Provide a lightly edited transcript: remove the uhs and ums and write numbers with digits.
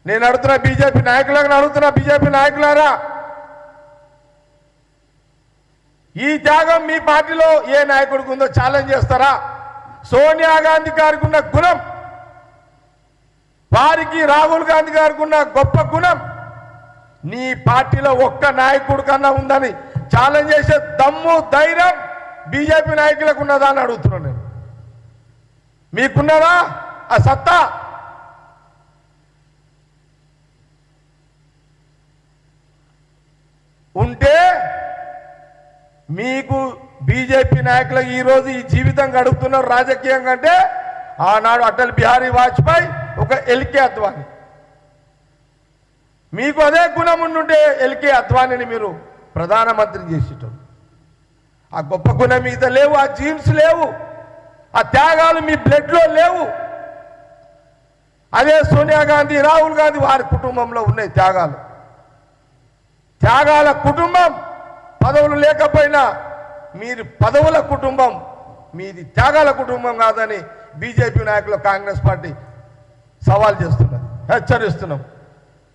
నేను అడుగుతున్నా బీజేపీ నాయకులను అడుగుతున్నా, బీజేపీ నాయకులారా, ఈ త్యాగం మీ పార్టీలో ఏ నాయకుడికి ఉందో ఛాలెంజ్ చేస్తారా? సోనియా గాంధీ గారికి ఉన్న గుణం, వారికి రాహుల్ గాంధీ గారికి ఉన్న గొప్ప గుణం నీ పార్టీలో ఒక్క నాయకుడి కన్నా ఉందని ఛాలెంజ్ చేసే దమ్ము ధైర్యం బీజేపీ నాయకులకు ఉన్నదా అని అడుగుతున్నాను నేను. మీకున్నదా ఆ సత్తా? ఉంటే మీకు బీజేపీ నాయకులకు ఈరోజు ఈ జీవితం గడుపుతున్నారు రాజకీయంగా అంటే ఆనాడు అటల్ బిహారీ వాజ్పేయి ఒక ఎల్కే అద్వానీ. మీకు అదే గుణం ఉండుంటే ఎల్కే అద్వానీని మీరు ప్రధానమంత్రి చేసేటోళ్ళు. ఆ గొప్ప గుణం మీద లేవు, ఆ జీన్స్ లేవు, ఆ త్యాగాలు మీ బ్లడ్లో లేవు. అదే సోనియా గాంధీ, రాహుల్ గాంధీ వారి కుటుంబంలో ఉన్నాయి త్యాగాలు. త్యాగాల కుటుంబం, పదవులు లేకపోయినా మీరు పదవుల కుటుంబం, మీది త్యాగాల కుటుంబం కాదని బీజేపీ నాయకులు కాంగ్రెస్ పార్టీ సవాల్ చేస్తున్నది, హెచ్చరిస్తున్నాం.